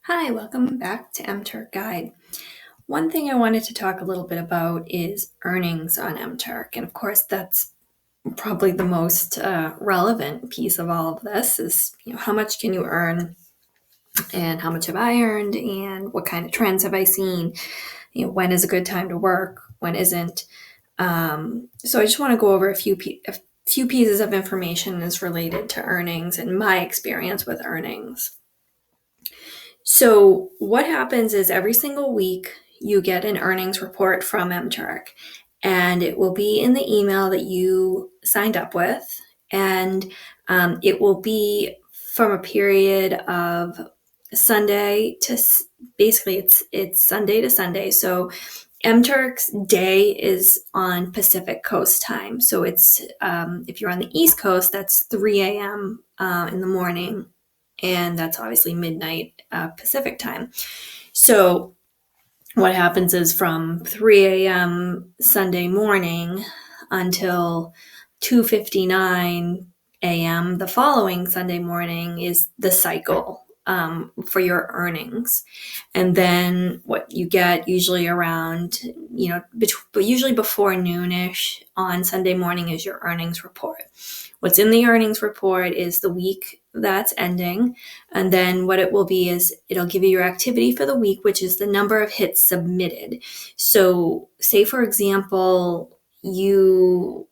Hi, welcome back to MTurk Guide. One thing I wanted to talk a little bit about is earnings on MTurk. And of course, that's probably the most relevant piece of all of this is, how much can you earn and how much have I earned and what kind of trends have I seen? When is a good time to work? When isn't? So I just want to go over a few pieces of information as related to earnings and my experience with earnings. So what happens is every single week you get an earnings report from MTurk, and it will be in the email that you signed up with, and it will be from a period of Sunday to basically it's Sunday to Sunday. So MTurk's day is on Pacific Coast time. So it's if you're on the East Coast, that's 3 a.m. In the morning, and that's obviously midnight Pacific time. So what happens is from 3 a.m. Sunday morning until 2:59 a.m. the following Sunday morning is the cycle for your earnings. And then what you get usually around, usually before noonish on Sunday morning is your earnings report. What's in the earnings report is the week that's ending. And then what it will be is it'll give you your activity for the week, which is the number of hits submitted. So say, for example, you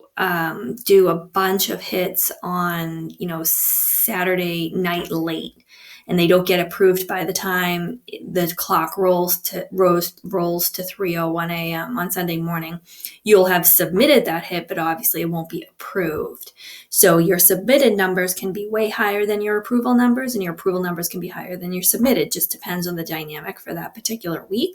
do a bunch of hits on, Saturday night late, and they don't get approved by the time the clock rolls to 3:01 a.m. on Sunday morning. You'll have submitted that hit, but obviously it won't be approved. So your submitted numbers can be way higher than your approval numbers, and your approval numbers can be higher than your submitted. Just depends on the dynamic for that particular week.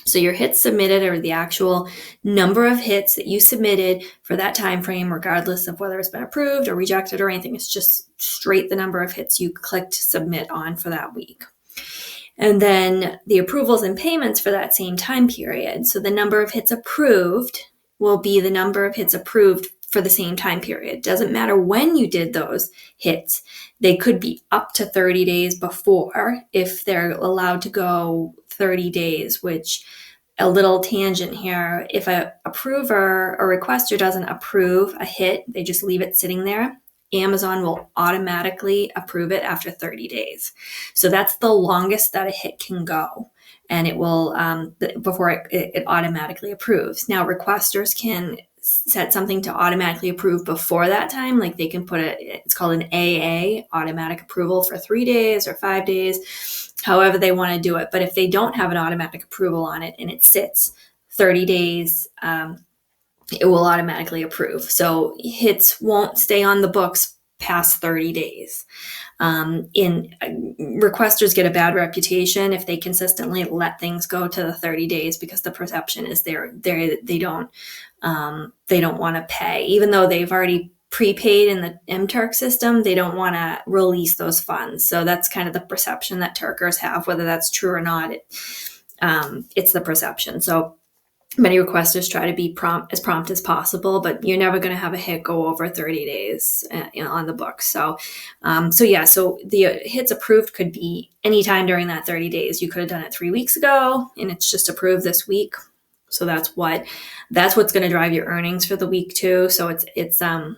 So your hits submitted are the actual number of hits that you submitted for that time frame, regardless of whether it's been approved or rejected or anything. It's just straight the number of hits you clicked submit on for that week. And then the approvals and payments for that same time period. So the number of hits approved will be the number of hits approved for the same time period. Doesn't matter when you did those hits. They could be up to 30 days before if they're allowed to go 30 days, which a little tangent here. If an approver or requester doesn't approve a hit, they just leave it sitting there, Amazon will automatically approve it after 30 days. So that's the longest that a hit can go. And it will, before it automatically approves. Now, requesters can set something to automatically approve before that time. Like they can put it's called an AA, automatic approval, for 3 days or 5 days, however they want to do it. But if they don't have an automatic approval on it and it sits 30 days, it will automatically approve. So hits won't stay on the books past 30 days. Requesters get a bad reputation if they consistently let things go to the 30 days because the perception is they don't want to pay, even though they've already prepaid in the MTurk system. They don't want to release those funds. So that's kind of the perception that Turkers have. Whether that's true or not, it's the perception. So many requesters try to be prompt as possible, but you're never going to have a hit go over 30 days on the book. So the hits approved could be anytime during that 30 days. You could have done it 3 weeks ago and it's just approved this week. So that's what's going to drive your earnings for the week too. So it's a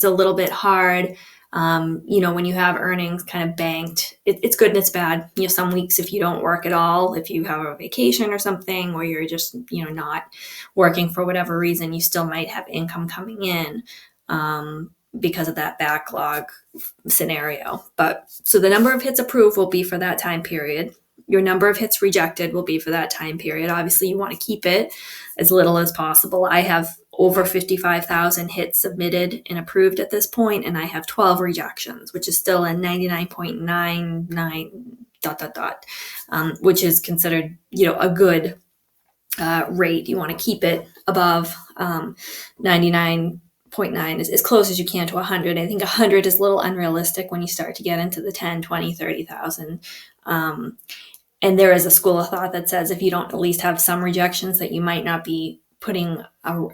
little bit hard. When you have earnings kind of banked, it's good and it's bad. Some weeks if you don't work at all, if you have a vacation or something, or you're just, not working for whatever reason, you still might have income coming in because of that backlog scenario. But so the number of hits approved will be for that time period. Your number of hits rejected will be for that time period. Obviously, you want to keep it as little as possible. I have over 55,000 hits submitted and approved at this point, and I have 12 rejections, which is still a 99.99 ... Which is considered, a good rate. You want to keep it above 99.9 as close as you can to 100. I think 100 is a little unrealistic when you start to get into the 10, 20, 30,000. And there is a school of thought that says if you don't at least have some rejections, that you might not be putting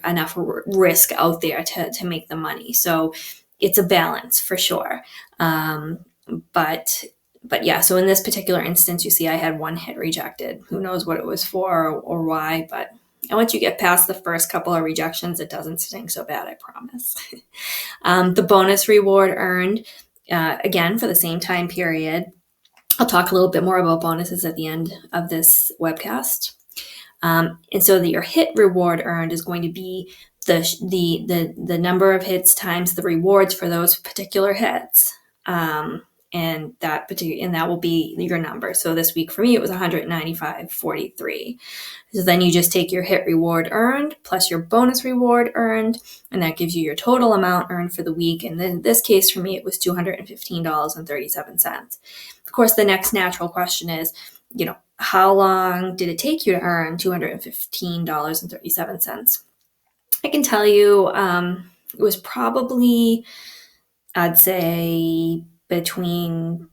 enough risk out there to make the money. So it's a balance for sure. But But yeah, so in this particular instance, you see I had one hit rejected. Who knows what it was for or why, but once you get past the first couple of rejections, it doesn't sting so bad, I promise. The bonus reward earned, again, for the same time period. I'll talk a little bit more about bonuses at the end of this webcast. And so your hit reward earned is going to be the number of hits times the rewards for those particular hits. And that will be your number. So this week for me, it was 195.43. So then you just take your hit reward earned plus your bonus reward earned, and that gives you your total amount earned for the week. And in this case for me, it was $215.37. Of course, the next natural question is, how long did it take you to earn $215.37? I can tell you it was probably, I'd say, between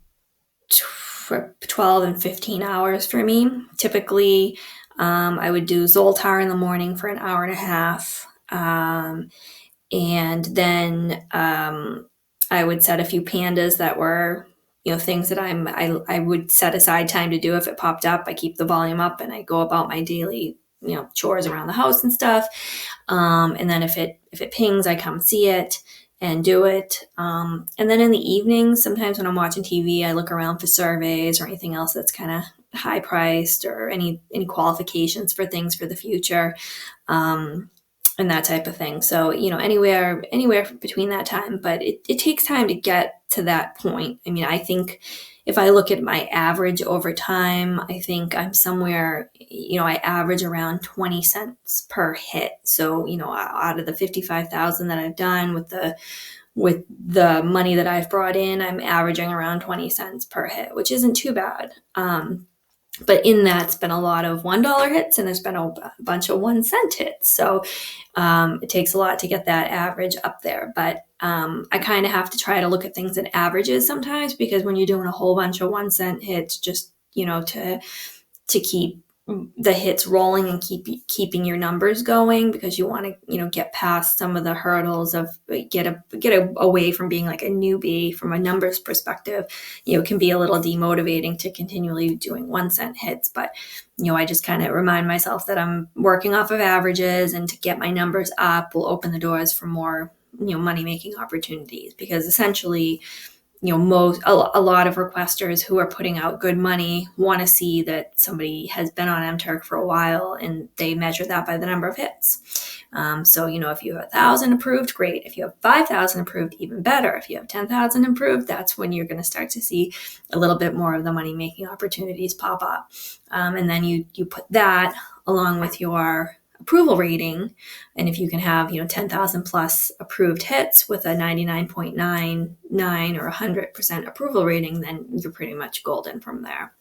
12 and 15 hours for me. Typically, I would do Zoltar in the morning for an hour and a half. And then I would set a few pandas that were, things that I would set aside time to do if it popped up. I keep the volume up and I go about my daily, chores around the house and stuff. And then if it pings, I come see it and do it. And then in the evenings, sometimes when I'm watching TV, I look around for surveys or anything else that's kind of high priced, or any qualifications for things for the future. And that type of thing. So, anywhere between that time, but it takes time to get to that point. I mean, I think if I look at my average over time, I think I'm somewhere, I average around 20 cents per hit. So, out of the 55,000 that I've done with the money that I've brought in, I'm averaging around 20 cents per hit, which isn't too bad. But in that's been a lot of $1 hits, and there's been a bunch of 1 cent hits. So it takes a lot to get that average up there. But I kind of have to try to look at things in averages sometimes, because when you're doing a whole bunch of 1 cent hits, just, to keep the hits rolling and keeping your numbers going, because you want to, get past some of the hurdles of get away from being like a newbie from a numbers perspective. It can be a little demotivating to continually doing 1 cent hits, but I just kind of remind myself that I'm working off of averages, and to get my numbers up will open the doors for more, money making opportunities, because essentially, a lot of requesters who are putting out good money want to see that somebody has been on MTurk for a while, and they measure that by the number of hits. So, if you have 1,000 approved, great. If you have 5,000 approved, even better. If you have 10,000 approved, that's when you're going to start to see a little bit more of the money making opportunities pop up. And then you put that along with your approval rating. And if you can have, 10,000 plus approved hits with a 99.99 or 100% approval rating, then you're pretty much golden from there.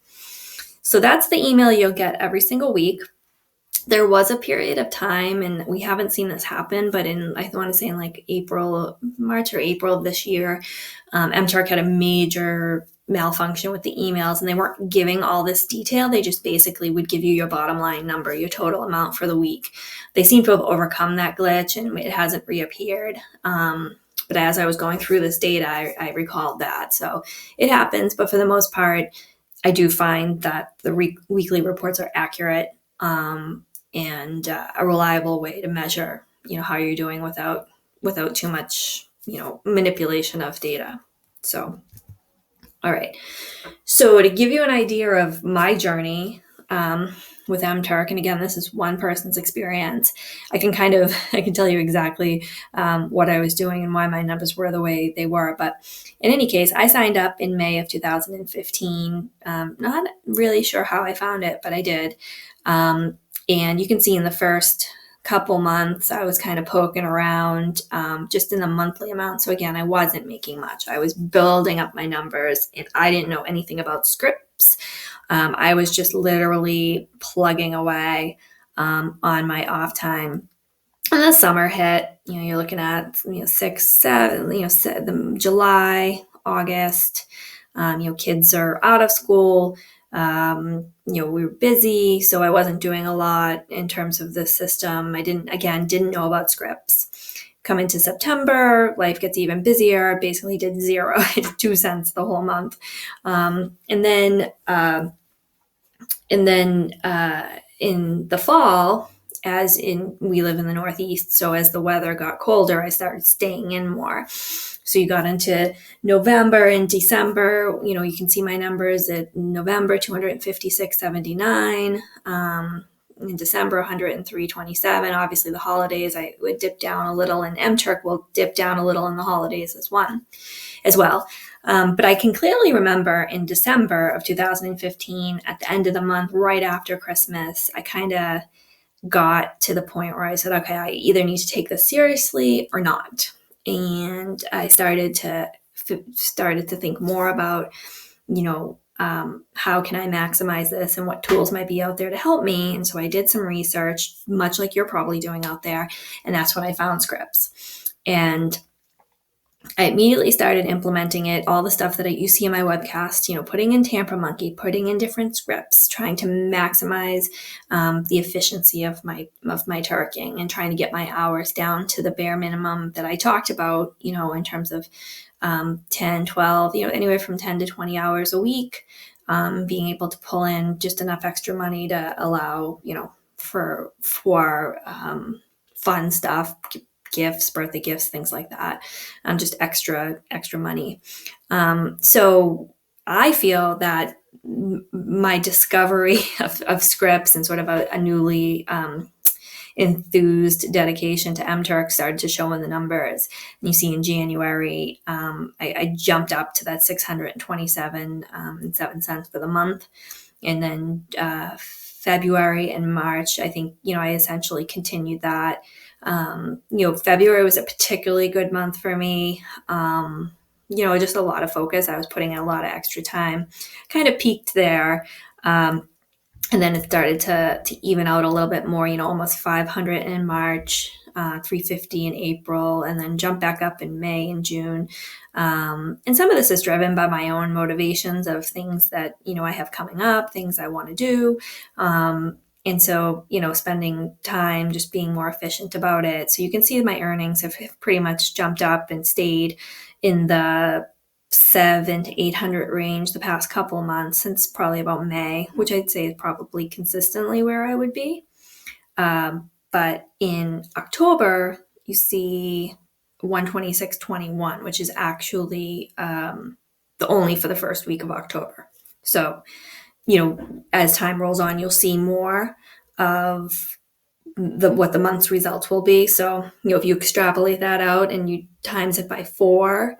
So that's the email you'll get every single week. There was a period of time, and we haven't seen this happen, but I want to say in like March or April of this year, MTurk had a major malfunction with the emails, and they weren't giving all this detail. They just basically would give you your bottom line number, your total amount for the week. They seem to have overcome that glitch, and it hasn't reappeared. But as I was going through this data, I recalled that. So it happens, but for the most part, I do find that the weekly reports are accurate, and a reliable way to measure, how you're doing without too much, manipulation of data. So, all right. So to give you an idea of my journey with MTurk, and again, this is one person's experience, I can tell you exactly what I was doing and why my numbers were the way they were. But in any case, I signed up in May of 2015. Not really sure how I found it, but I did. And you can see in the first couple months, I was kind of poking around just in the monthly amount. So again, I wasn't making much. I was building up my numbers, and I didn't know anything about scripts. I was just literally plugging away on my off time. And the summer hit, you're looking at 6, 7, the July, August. Kids are out of school. We were busy, so I wasn't doing a lot in terms of the system. I didn't know about scripts. come into September, life gets even busier. Basically did zero. I did 2 cents the whole month. And then in the fall, we live in the Northeast, so as the weather got colder, I started staying in more. So you got into November and December, you can see my numbers at November, 256.79. In December, 103.27. Obviously the holidays, I would dip down a little, and MTurk will dip down a little in the holidays as well. But I can clearly remember in December of 2015, at the end of the month, right after Christmas, I kind of got to the point where I said, okay, I either need to take this seriously or not. And I started to think more about, how can I maximize this and what tools might be out there to help me. And so I did some research, much like you're probably doing out there. And that's when I found scripts. And I immediately started implementing it, all the stuff that you see in my webcast, putting in Tamper Monkey, putting in different scripts, trying to maximize the efficiency of my turking, and trying to get my hours down to the bare minimum that I talked about, in terms of 10, 12, anywhere from 10 to 20 hours a week, being able to pull in just enough extra money to allow, for fun stuff, gifts, birthday gifts, things like that, just extra money. So I feel that my discovery of scripts and sort of a newly enthused dedication to MTurk started to show in the numbers. And you see in January, I jumped up to that 627.07 for the month. And then February and March, I think, I essentially continued that. February was a particularly good month for me. Just a lot of focus. I was putting in a lot of extra time, kind of peaked there. And then it started to even out a little bit more, almost 500 in March, 350 in April, and then jump back up in May and June. And some of this is driven by my own motivations of things that, I have coming up, things I want to do. And so, spending time just being more efficient about it. So you can see my earnings have pretty much jumped up and stayed in the 700 to 800 range the past couple of months, since probably about May, which I'd say is probably consistently where I would be. But in October, you see 126.21, which is actually the only for the first week of October. So, as time rolls on, you'll see more of what the month's results will be. So, if you extrapolate that out and you times it by 4,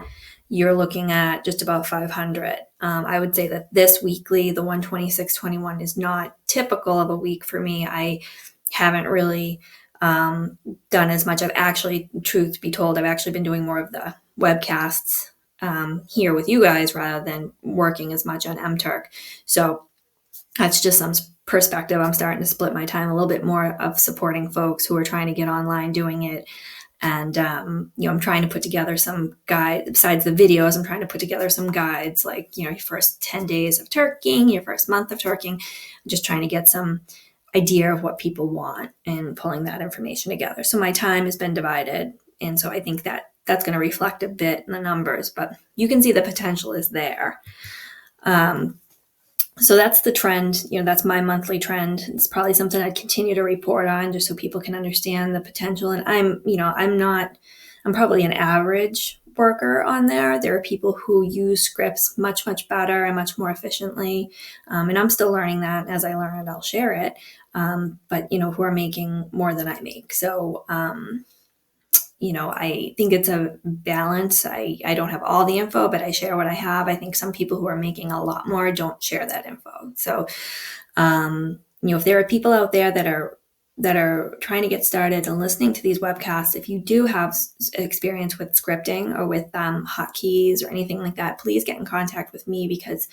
you're looking at just about 500. I would say that this weekly, the 126.21, is not typical of a week for me. I haven't really done as much. Truth be told, I've actually been doing more of the webcasts here with you guys rather than working as much on MTurk. So that's just some perspective. I'm starting to split my time a little bit more of supporting folks who are trying to get online doing it. And, I'm trying to put together some guides. Besides the videos, I'm trying to put together some guides, like, your first 10 days of turking, your first month of turking. I'm just trying to get some idea of what people want and pulling that information together. So my time has been divided. And so I think that that's going to reflect a bit in the numbers, but you can see the potential is there. So that's the trend, that's my monthly trend. It's probably something I'd continue to report on just so people can understand the potential. And I'm probably an average worker on there. There are people who use scripts much, much better and much more efficiently. And I'm still learning that. As I learn it, I'll share it. But, who are making more than I make. So, I think it's a balance. I don't have all the info, but I share what I have. I think some people who are making a lot more don't share that info. So, if there are people out there that are trying to get started and listening to these webcasts, if you do have experience with scripting or with hotkeys or anything like that, please get in contact with me, because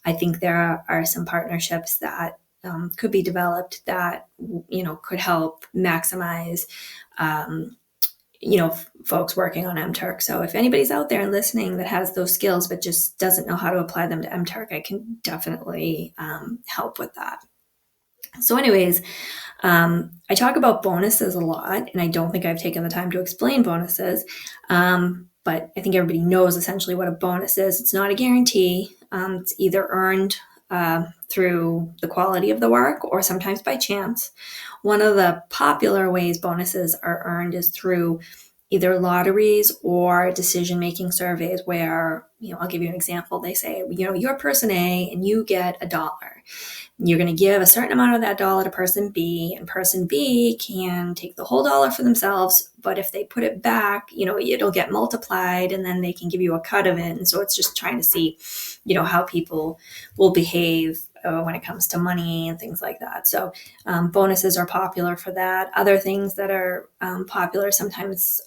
I think there are some partnerships that could be developed that, could help maximize folks working on MTurk. So if anybody's out there listening that has those skills but just doesn't know how to apply them to MTurk, I can definitely help with that. So anyways, I talk about bonuses a lot, and I don't think I've taken the time to explain bonuses. But I think everybody knows essentially what a bonus is. It's not a guarantee. It's either earned through the quality of the work or sometimes by chance. One of the popular ways bonuses are earned is through either lotteries or decision-making surveys where, I'll give you an example. They say, you're person A and you get $1. You're going to give a certain amount of that dollar to person B, and person B can take the whole dollar for themselves. But if they put it back, it'll get multiplied and then they can give you a cut of it. And so it's just trying to see, how people will behave when it comes to money and things like that. So bonuses are popular for that. Other things that are popular sometimes,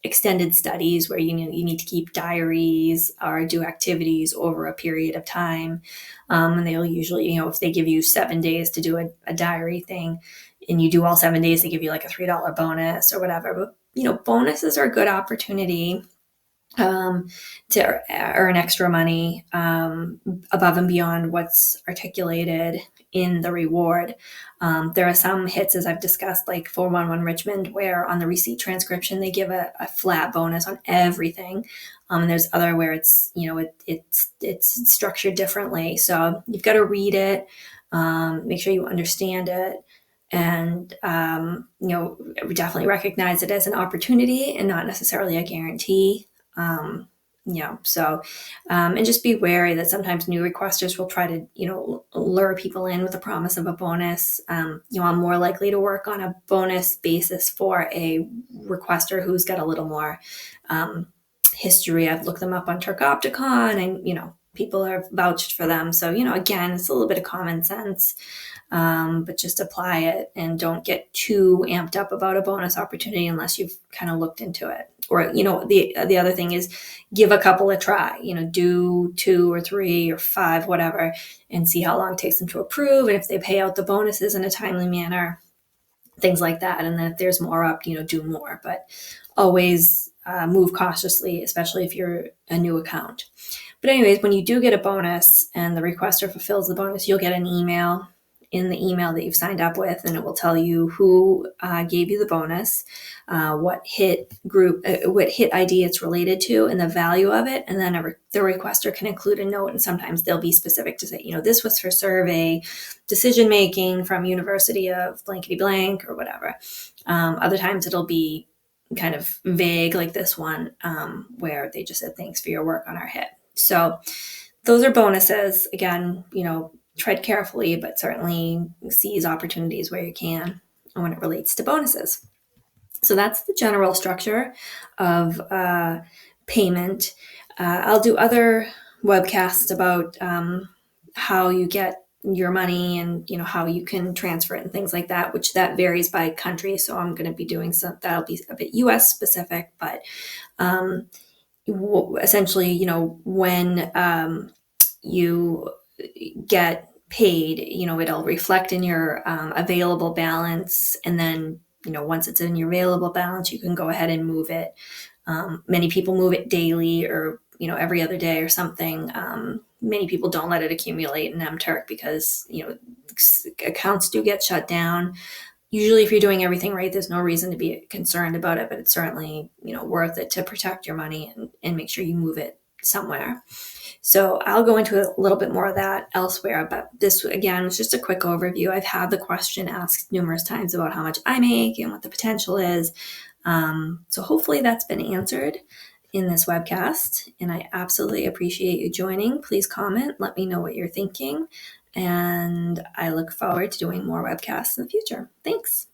extended studies where you need to keep diaries or do activities over a period of time, and they'll usually, if they give you 7 days to do a diary thing and you do all 7 days, they give you like a $3 bonus or whatever. But bonuses are a good opportunity to earn extra money above and beyond what's articulated in the reward. There are some hits, as I've discussed, like 411 Richmond, where on the receipt transcription they give a flat bonus on everything. And there's other where it's it's structured differently. So you've got to read it, make sure you understand it, and definitely recognize it as an opportunity and not necessarily a guarantee. um, and just be wary that sometimes new requesters will try to, lure people in with the promise of a bonus. I'm more likely to work on a bonus basis for a requester who's got a little more history. I've looked them up on Turkopticon, and, people have vouched for them. So, again, it's a little bit of common sense. But just apply it and don't get too amped up about a bonus opportunity unless you've kind of looked into it. Or, the other thing is give a couple a try, do 2 or 3 or 5, whatever, and see how long it takes them to approve. And if they pay out the bonuses in a timely manner, things like that. And then if there's more up, do more, but always move cautiously, especially if you're a new account. But anyways, when you do get a bonus and the requester fulfills the bonus, you'll get an email in the email that you've signed up with, and it will tell you who gave you the bonus, what hit group, what hit ID it's related to, and the value of it. And then the requester can include a note, and sometimes they'll be specific to say, this was for survey decision making from University of blankety blank or whatever. Other times it'll be kind of vague, like this one, where they just said, thanks for your work on our hit. So those are bonuses. Again, tread carefully, but certainly seize opportunities where you can when it relates to bonuses. So that's the general structure of payment. I'll do other webcasts about how you get your money and how you can transfer it and things like that, which that varies by country. So I'm going to be doing that'll be a bit US specific, but essentially, when you get paid, it'll reflect in your available balance. And then, once it's in your available balance, you can go ahead and move it. Many people move it daily or, every other day or something. Many people don't let it accumulate in MTurk because, accounts do get shut down. Usually if you're doing everything right, there's no reason to be concerned about it, but it's certainly, worth it to protect your money and make sure you move it somewhere. So I'll go into a little bit more of that elsewhere, but this, again, was just a quick overview. I've had the question asked numerous times about how much I make and what the potential is. So hopefully that's been answered in this webcast, and I absolutely appreciate you joining. Please comment, let me know what you're thinking, and I look forward to doing more webcasts in the future. Thanks.